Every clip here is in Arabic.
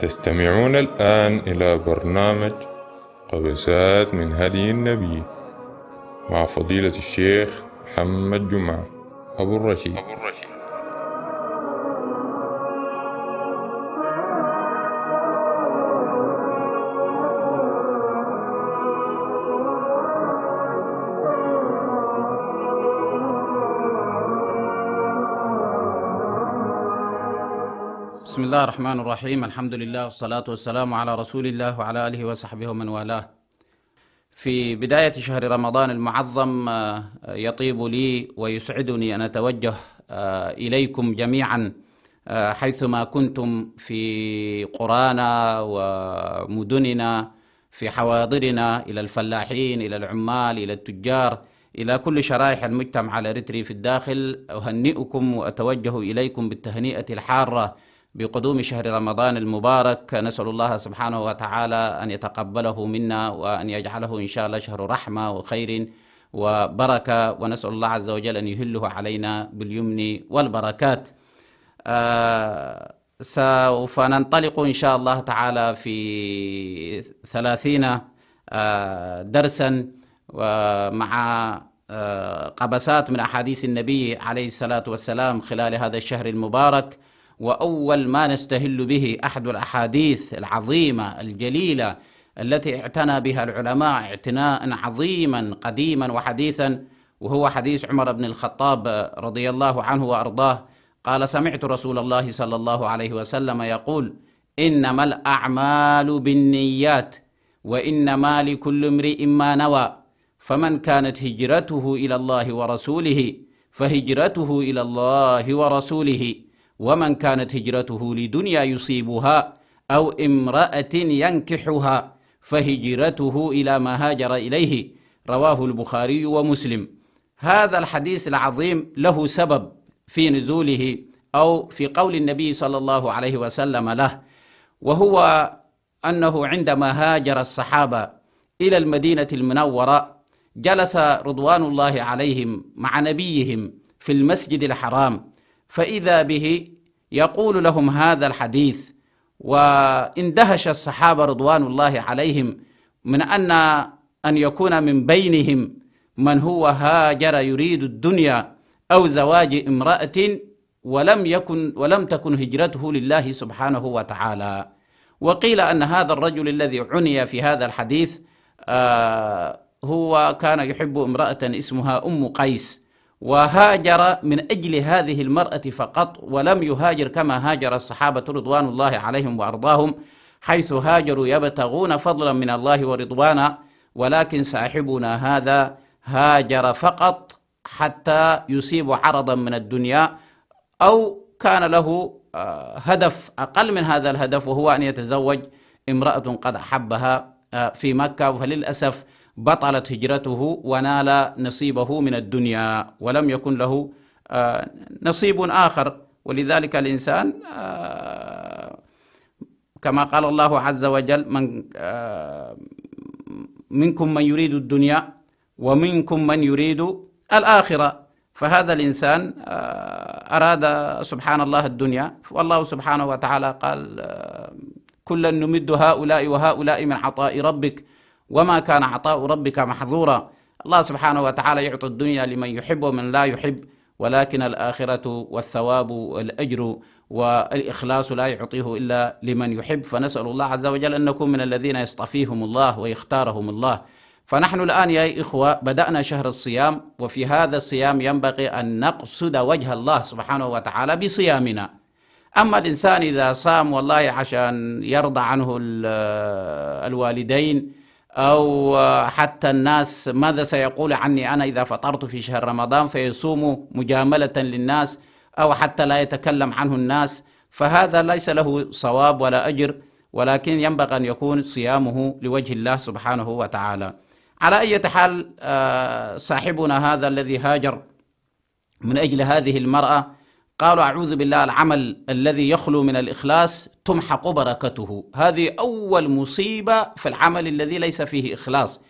تستمعون الآن إلى برنامج قبسات من هدي النبي مع فضيلة الشيخ محمد جمعة أبو الرشيد. بسم الله الرحمن الرحيم. الحمد لله والصلاة والسلام على رسول الله وعلى آله وصحبه ومن والاه. في بداية شهر رمضان المعظم يطيب لي ويسعدني أن أتوجه إليكم جميعا حيثما كنتم في قرانا ومدننا، في حواضرنا، إلى الفلاحين، إلى العمال، إلى التجار، إلى كل شرائح المجتمع الإريتري في الداخل. أهنئكم وأتوجه إليكم بالتهنئة الحارة بقدوم شهر رمضان المبارك. نسأل الله سبحانه وتعالى أن يتقبله منا وأن يجعله إن شاء الله شهر رحمة وخير وبركة، ونسأل الله عز وجل أن يهله علينا باليمن والبركات. سوف ننطلق إن شاء الله تعالى في 30 درسا مع قبسات من أحاديث النبي عليه الصلاة والسلام خلال هذا الشهر المبارك. وأول ما نستهل به أحد الأحاديث العظيمة الجليلة التي اعتنى بها العلماء اعتناء عظيما قديما وحديثا، وهو حديث عمر بن الخطاب رضي الله عنه وأرضاه. قال: سمعت رسول الله صلى الله عليه وسلم يقول: إنما الأعمال بالنيات وإنما لكل امرئ ما نوى، فمن كانت هجرته إلى الله ورسوله فهجرته إلى الله ورسوله، ومن كانت هجرته لدنيا يصيبها أو امرأة ينكحها فهجرته إلى ما هاجر إليه. رواه البخاري ومسلم. هذا الحديث العظيم له سبب في نزوله أو في قول النبي صلى الله عليه وسلم له، وهو أنه عندما هاجر الصحابة إلى المدينة المنورة جلس رضوان الله عليهم مع نبيهم في المسجد الحرام، فإذا به يقول لهم هذا الحديث، واندهش الصحابة رضوان الله عليهم من أن يكون من بينهم من هو هاجر يريد الدنيا أو زواج امرأة ولم تكن هجرته لله سبحانه وتعالى. وقيل أن هذا الرجل الذي عني في هذا الحديث هو كان يحب امرأة اسمها أم قيس، وهاجر من أجل هذه المرأة فقط، ولم يهاجر كما هاجر الصحابة رضوان الله عليهم وأرضاهم، حيث هاجروا يبتغون فضلا من الله ورضوانا. ولكن صاحبنا هذا هاجر فقط حتى يصيب عرضا من الدنيا، أو كان له هدف أقل من هذا الهدف، وهو أن يتزوج امرأة قد أحبها في مكة. فللأسف بطلت هجرته ونال نصيبه من الدنيا، ولم يكن له نصيب آخر. ولذلك الإنسان كما قال الله عز وجل: منكم من يريد الدنيا ومنكم من يريد الآخرة. فهذا الإنسان أراد سبحان الله الدنيا، والله سبحانه وتعالى قال: كلا نمد هؤلاء وهؤلاء من عطاء ربك وما كان عطاء ربك محظورا. الله سبحانه وتعالى يعطي الدنيا لمن يحب ومن لا يحب، ولكن الآخرة والثواب والأجر والإخلاص لا يعطيه إلا لمن يحب. فنسأل الله عز وجل أن نكون من الذين يصطفيهم الله ويختارهم الله. فنحن الآن يا إخوة بدأنا شهر الصيام، وفي هذا الصيام ينبغي أن نقصد وجه الله سبحانه وتعالى بصيامنا. أما الإنسان إذا صام والله عشان يرضى عنه الوالدين أو حتى الناس ماذا سيقول عني أنا إذا فطرت في شهر رمضان، فيصوم مجاملة للناس، أو حتى لا يتكلم عنه الناس، فهذا ليس له صواب ولا أجر، ولكن ينبغي أن يكون صيامه لوجه الله سبحانه وتعالى. على أي حال صاحبنا هذا الذي هاجر من أجل هذه المرأة قالوا: أعوذ بالله، العمل الذي يخلو من الإخلاص تمحق بركته. هذه أول مصيبة في العمل الذي ليس فيه إخلاص،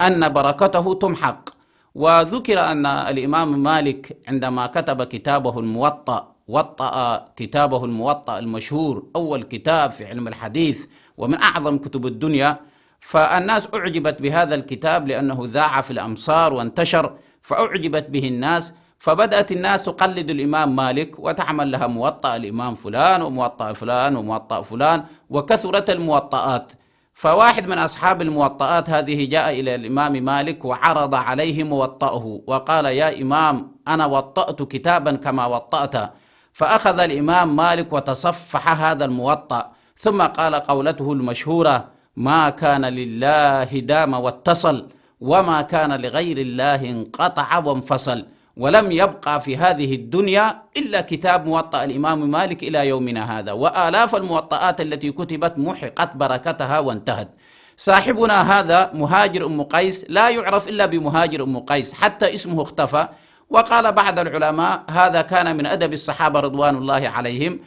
أن بركته تمحق. وذكر أن الإمام مالك عندما كتب كتابه الموطأ وطأ كتابه الموطأ المشهور، أول كتاب في علم الحديث ومن أعظم كتب الدنيا. فالناس أعجبت بهذا الكتاب لأنه ذاع في الأمصار وانتشر، فأعجبت به الناس، فبدأت الناس تقلد الإمام مالك وتعمل لها موطأ الإمام فلان وموطأ فلان وموطأ فلان، وكثرت الموطئات. فواحد من أصحاب الموطئات هذه جاء إلى الإمام مالك وعرض عليه موطأه وقال: يا إمام، أنا وطأت كتابا كما وطأت. فأخذ الإمام مالك وتصفح هذا الموطأ، ثم قال قولته المشهورة: ما كان لله دام واتصل، وما كان لغير الله انقطع وانفصل. ولم يبقى في هذه الدنيا إلا كتاب موطأ الإمام مالك إلى يومنا هذا، وآلاف الموطئات التي كتبت محقت بركتها وانتهت. صاحبنا هذا مهاجر أم قيس لا يعرف إلا بمهاجر أم قيس، حتى اسمه اختفى. وقال بعض العلماء هذا كان من أدب الصحابة رضوان الله عليهم،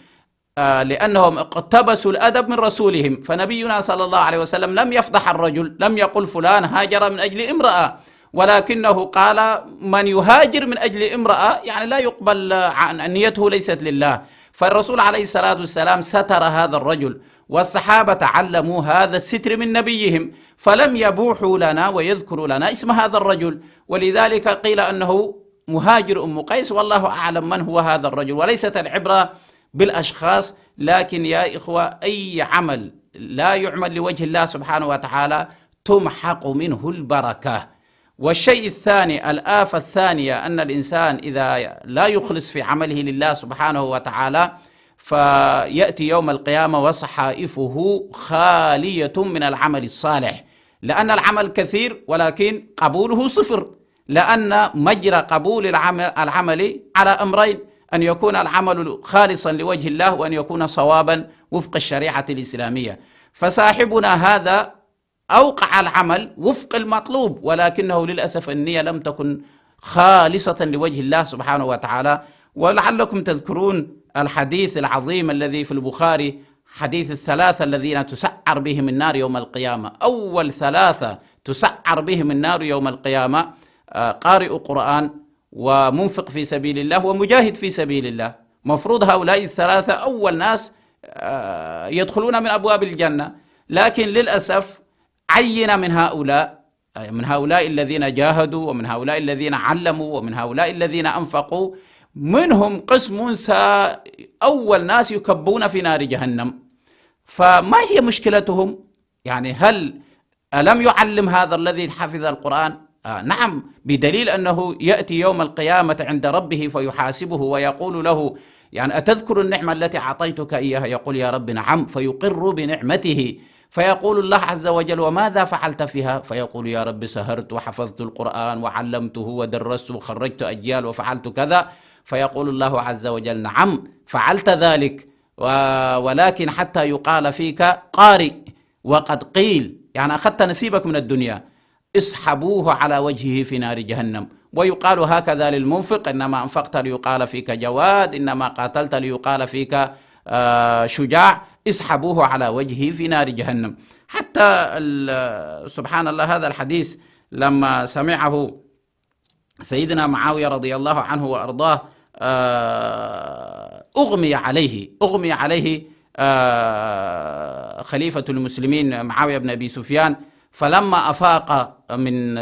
لأنهم اقتبسوا الأدب من رسولهم. فنبينا صلى الله عليه وسلم لم يفضح الرجل، لم يقل فلان هاجر من أجل امرأة، ولكنه قال من يهاجر من أجل امرأة يعني لا يقبل، عن نيته ليست لله. فالرسول عليه الصلاة والسلام ستر هذا الرجل، والصحابة تعلموا هذا الستر من نبيهم، فلم يبوحوا لنا ويذكروا لنا اسم هذا الرجل. ولذلك قيل أنه مهاجر أم قيس، والله أعلم من هو هذا الرجل. وليست العبرة بالأشخاص، لكن يا إخوة أي عمل لا يعمل لوجه الله سبحانه وتعالى تمحق منه البركة. والشيء الثاني، الآفة الثانية، أن الإنسان إذا لا يخلص في عمله لله سبحانه وتعالى فيأتي يوم القيامة وصحائفه خالية من العمل الصالح، لأن العمل كثير ولكن قبوله صفر، لأن مجرى قبول العمل على أمرين: أن يكون العمل خالصا لوجه الله، وأن يكون صوابا وفق الشريعة الإسلامية. فصاحبنا هذا أوقع العمل وفق المطلوب، ولكنه للأسف النية لم تكن خالصة لوجه الله سبحانه وتعالى. ولعلكم تذكرون الحديث العظيم الذي في البخاري، حديث الثلاثة الذين تسعر بهم النار يوم القيامة. أول ثلاثة تسعر بهم النار يوم القيامة قارئ قرآن ومنفق في سبيل الله ومجاهد في سبيل الله. مفروض هؤلاء الثلاثة أول ناس يدخلون من أبواب الجنة، لكن للأسف عين من هؤلاء الذين جاهدوا، ومن هؤلاء الذين علموا، ومن هؤلاء الذين أنفقوا، منهم قسم أول ناس يكبون في نار جهنم. فما هي مشكلتهم؟ يعني هل ألم يعلم هذا الذي حفظ القرآن؟ نعم، بدليل أنه يأتي يوم القيامة عند ربه فيحاسبه ويقول له: يعني أتذكر النعمة التي أعطيتك إياها؟ يقول: يا رب نعم. فيقر بنعمته، فيقول الله عز وجل: وماذا فعلت فيها؟ فيقول: يا رب سهرت وحفظت القرآن وعلمته ودرست وخرجت أجيال وفعلت كذا. فيقول الله عز وجل: نعم فعلت ذلك، ولكن حتى يقال فيك قارئ، وقد قيل يعني أخذت نسيبك من الدنيا، اسحبوه على وجهه في نار جهنم. ويقال هكذا للمنفق: إنما أنفقت ليقال فيك جواد، إنما قاتلت ليقال فيك شجاع، اسحبوه على وجهه في نار جهنم. حتى سبحان الله هذا الحديث لما سمعه سيدنا معاوية رضي الله عنه وأرضاه أغمي عليه خليفة المسلمين معاوية بن أبي سفيان. فلما أفاق من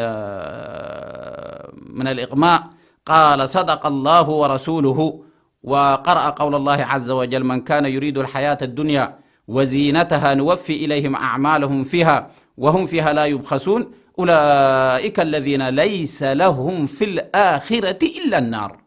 الإغماء قال: صدق الله ورسوله، وقرأ قول الله عز وجل: من كان يريد الحياة الدنيا وزينتها نوفي إليهم أعمالهم فيها وهم فيها لا يبخسون، أولئك الذين ليس لهم في الآخرة إلا النار.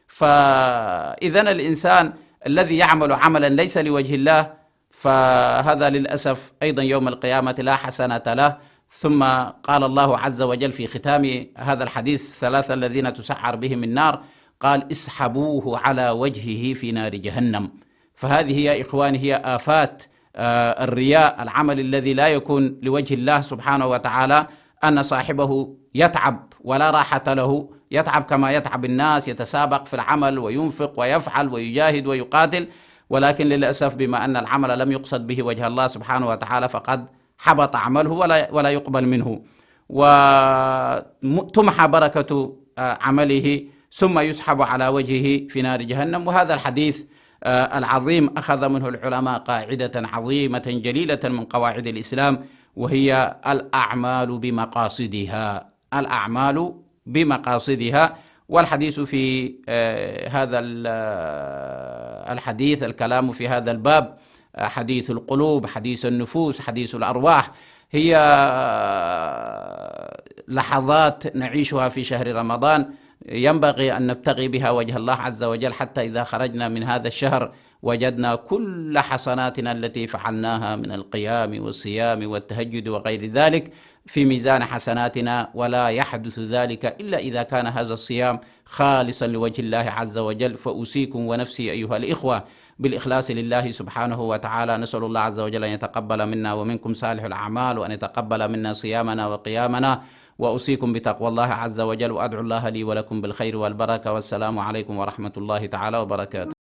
فإذا الإنسان الذي يعمل عملا ليس لوجه الله فهذا للأسف أيضا يوم القيامة لا حسنة له. ثم قال الله عز وجل في ختام هذا الحديث: ثلاثة الذين تسعر بهم النار، قال: اسحبوه على وجهه في نار جهنم. فهذه يا إخواني هي آفات الرياء، العمل الذي لا يكون لوجه الله سبحانه وتعالى، أن صاحبه يتعب ولا راحة له، يتعب كما يتعب الناس، يتسابق في العمل وينفق ويفعل ويجاهد ويقاتل، ولكن للأسف بما أن العمل لم يقصد به وجه الله سبحانه وتعالى فقد حبط عمله ولا يقبل منه، وتمحى بركة عمله. ثم يسحب على وجهه في نار جهنم. وهذا الحديث العظيم أخذ منه العلماء قاعدة عظيمة جليلة من قواعد الإسلام، وهي الأعمال بمقاصدها. الأعمال بمقاصدها. والحديث في هذا الحديث، الكلام في هذا الباب، حديث القلوب، حديث النفوس، حديث الأرواح، هي لحظات نعيشها في شهر رمضان ينبغي أن نبتغي بها وجه الله عز وجل، حتى إذا خرجنا من هذا الشهر وجدنا كل حسناتنا التي فعلناها من القيام والصيام والتهجد وغير ذلك في ميزان حسناتنا. ولا يحدث ذلك إلا إذا كان هذا الصيام خالصا لوجه الله عز وجل. فأوصيكم ونفسي أيها الإخوة بالإخلاص لله سبحانه وتعالى. نسأل الله عز وجل أن يتقبل منا ومنكم صالح الأعمال، وأن يتقبل منا صيامنا وقيامنا. وأوصيكم بتقوى الله عز وجل، وأدعو الله لي ولكم بالخير والبركة. والسلام عليكم ورحمة الله تعالى وبركاته.